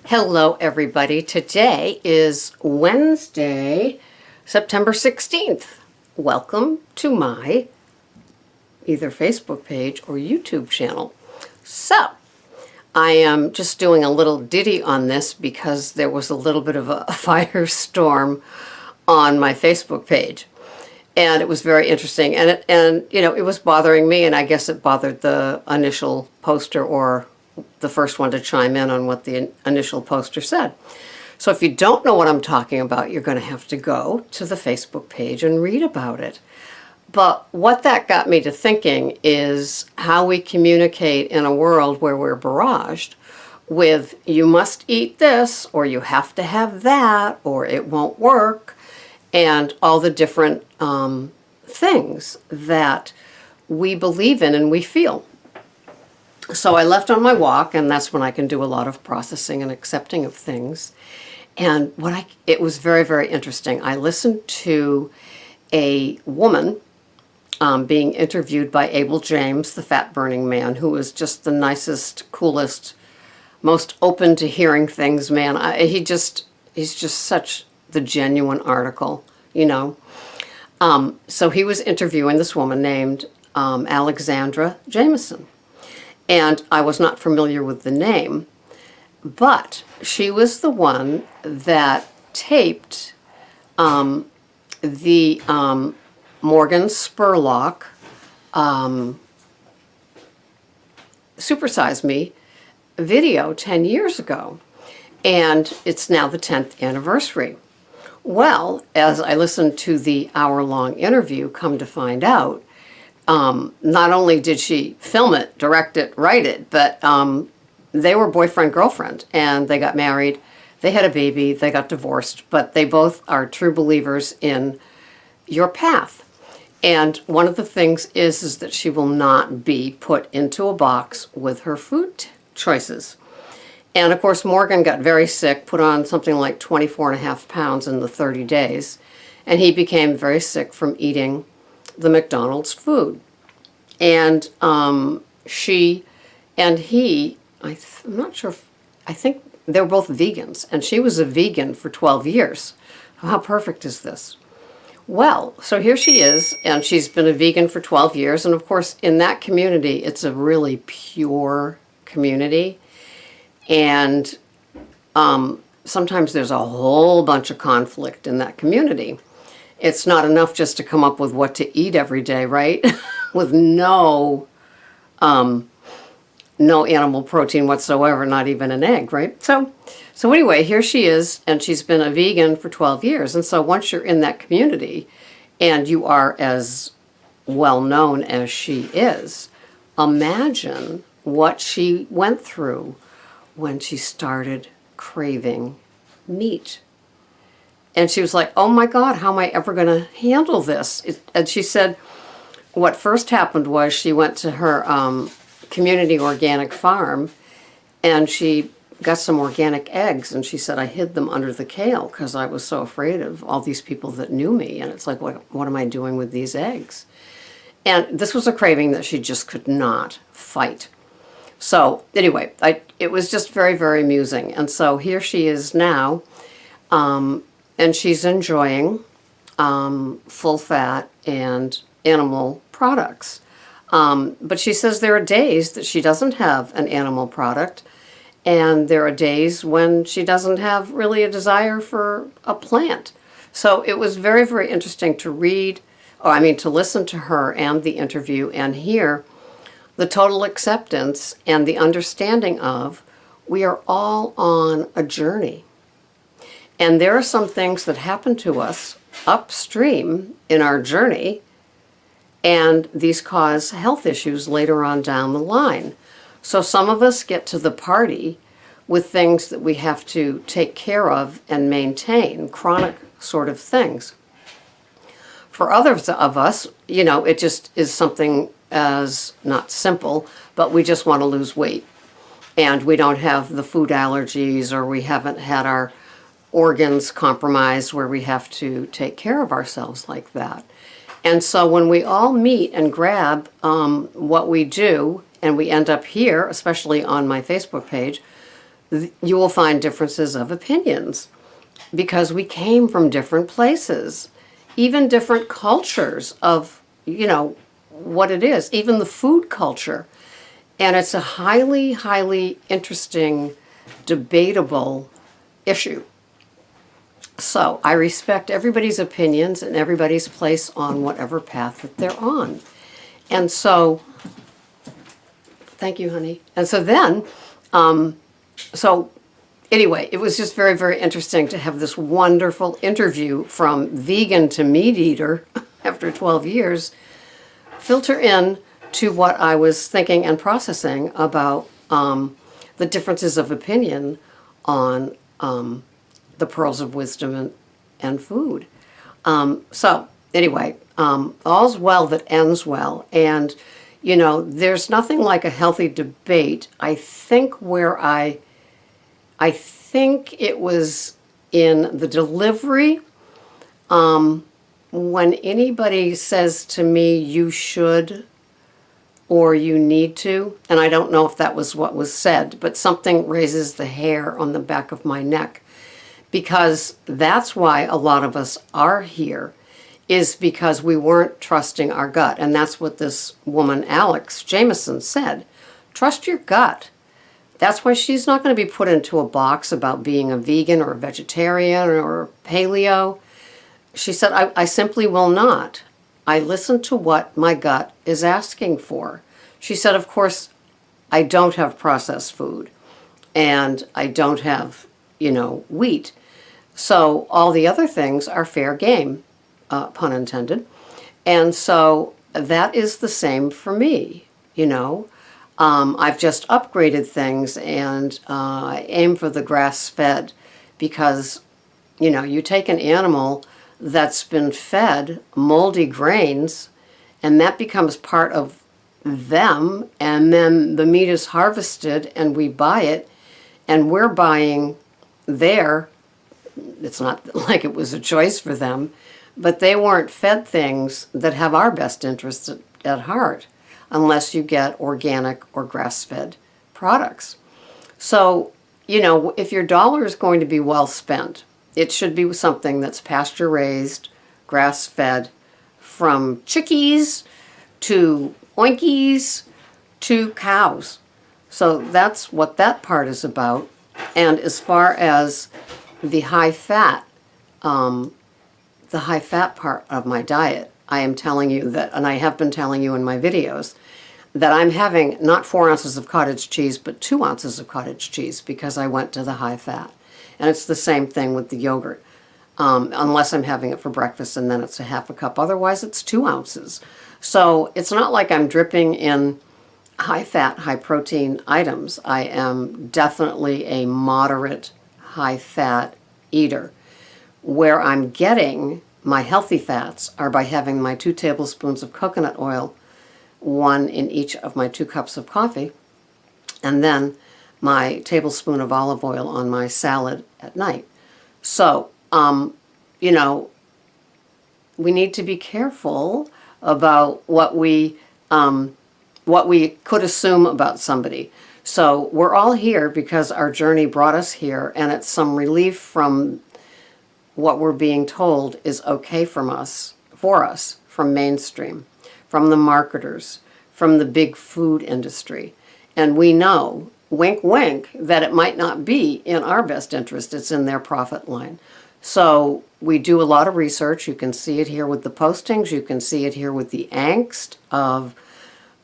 Hello, everybody. Today is Wednesday, September 16th. Welcome to my either Facebook page or YouTube channel. So, I am just doing a little ditty on this because there was a little bit of a firestorm on my Facebook page. And it was very interesting. And it was bothering me, and I guess it bothered the initial poster or the first one to chime in on what the initial poster said. So if you don't know what I'm talking about, you're going to have to go to the Facebook page and read about it. But what that got me to thinking is how we communicate in a world where we're barraged with you must eat this, or you have to have that, or it won't work, and all the different things that we believe in and we feel. So I left on my walk, and that's when I can do a lot of processing and accepting of things. And it was very, very interesting. I listened to a woman being interviewed by Abel James, the fat-burning man, who was just the nicest, coolest, most open to hearing things man. He's just such the genuine article, you know. So he was interviewing this woman named Alexandra Jameson. And I was not familiar with the name, but she was the one that taped the Morgan Spurlock Supersize Me video 10 years ago. And it's now the 10th anniversary. Well, as I listened to the hour-long interview, come to find out, not only did she film it, direct it, write it, but they were boyfriend-girlfriend, and they got married, they had a baby, they got divorced, but they both are true believers in your path. And one of the things is that she will not be put into a box with her food choices. And of course, Morgan got very sick, put on something like 24.5 pounds in the 30 days, and he became very sick from eating the McDonald's food. And she and he, I'm not sure, I think they were both vegans, and she was a vegan for 12 years. How perfect is this? Well, so here she is, and she's been a vegan for 12 years, and of course, in that community, it's a really pure community, and sometimes there's a whole bunch of conflict in that community. It's not enough just to come up with what to eat every day, right? With no animal protein whatsoever, not even an egg, right? So anyway, here she is, and she's been a vegan for 12 years. And so once you're in that community and you are as well known as she is, imagine what she went through when she started craving meat. And she was like, oh my God, how am I ever going to handle this? And she said what first happened was she went to her community organic farm, and she got some organic eggs, and she said, I hid them under the kale because I was so afraid of all these people that knew me. And it's like, what am I doing with these eggs? And this was a craving that she just could not fight. So anyway, it was just very, very amusing. And so here she is now, and she's enjoying full fat and animal products. But she says there are days that she doesn't have an animal product, and there are days when she doesn't have really a desire for a plant. So it was very, very interesting to to listen to her and the interview and hear the total acceptance and the understanding of we are all on a journey. And there are some things that happen to us upstream in our journey, and these cause health issues later on down the line. So some of us get to the party with things that we have to take care of and maintain, chronic sort of things. For others of us, it just is something as not simple, but we just want to lose weight. And we don't have the food allergies, or we haven't had our organs compromised where we have to take care of ourselves like that. And so when we all meet and grab what we do, and we end up here, especially on my Facebook page, you will find differences of opinions because we came from different places, even different cultures of, what it is, even the food culture. And it's a highly, highly interesting, debatable issue. So I respect everybody's opinions and everybody's place on whatever path that they're on. And so, thank you, honey. And so then, so anyway, it was just very, very interesting to have this wonderful interview from vegan to meat eater after 12 years filter in to what I was thinking and processing about the differences of opinion on the pearls of wisdom and food. So anyway, all's well that ends well. And, there's nothing like a healthy debate. I think it was in the delivery, when anybody says to me, you should, or you need to, and I don't know if that was what was said, but something raises the hair on the back of my neck, because that's why a lot of us are here, is because we weren't trusting our gut. And that's what this woman, Alex Jameson, said. Trust your gut. That's why she's not going to be put into a box about being a vegan or a vegetarian or paleo. She said, I simply will not. I listen to what my gut is asking for. She said, of course, I don't have processed food and I don't have, wheat. So all the other things are fair game, pun intended. And so that is the same for me, I've just upgraded things and I aim for the grass-fed because, you take an animal that's been fed moldy grains and that becomes part of them, and then the meat is harvested and we buy it and we're buying it's not like it was a choice for them, but they weren't fed things that have our best interests at heart unless you get organic or grass-fed products. So, if your dollar is going to be well spent, it should be something that's pasture-raised, grass-fed, from chickies to oinkies to cows. So that's what that part is about. And as far as the high fat part of my diet, I am telling you that, and I have been telling you in my videos, that I'm having not 4 ounces of cottage cheese, but 2 ounces of cottage cheese because I went to the high fat. And it's the same thing with the yogurt, unless I'm having it for breakfast and then it's a half a cup. Otherwise, it's 2 ounces. So it's not like I'm dripping in high fat, high protein items. I am definitely a moderate high fat eater. Where I'm getting my healthy fats are by having my 2 tablespoons of coconut oil, 1 in each of my 2 cups of coffee, and then my tablespoon of olive oil on my salad at night. So, we need to be careful about what we could assume about somebody. So we're all here because our journey brought us here, and it's some relief from what we're being told is okay for us, from mainstream, from the marketers, from the big food industry. And we know, wink, wink, that it might not be in our best interest. It's in their profit line. So we do a lot of research. You can see it here with the postings. You can see it here with the angst of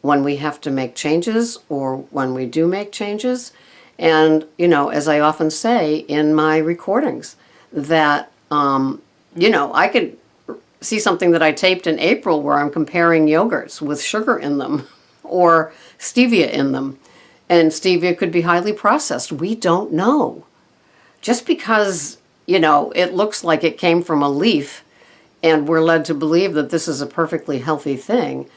when we have to make changes or when we do make changes. And, as I often say in my recordings, that, I could see something that I taped in April where I'm comparing yogurts with sugar in them or stevia in them. And stevia could be highly processed. We don't know. Just because, it looks like it came from a leaf and we're led to believe that this is a perfectly healthy thing.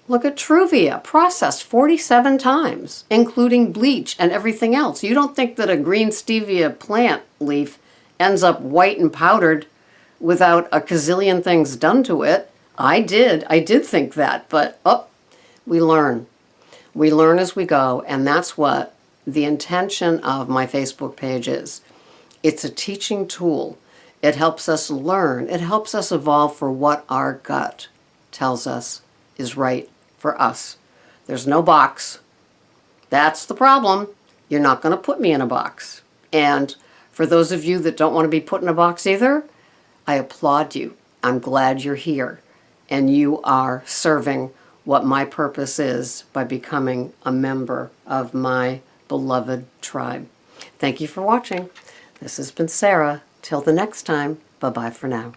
Look at Truvia, processed 47 times, including bleach and everything else. You don't think that a green stevia plant leaf ends up white and powdered without a gazillion things done to it. I did think that, but we learn. We learn as we go, and that's what the intention of my Facebook page is. It's a teaching tool. It helps us learn. It helps us evolve for what our gut tells us is right for us. There's no box. That's the problem. You're not going to put me in a box. And for those of you that don't want to be put in a box either, I applaud you. I'm glad you're here. And you are serving what my purpose is by becoming a member of my beloved tribe. Thank you for watching. This has been Sarah. Till the next time, bye-bye for now.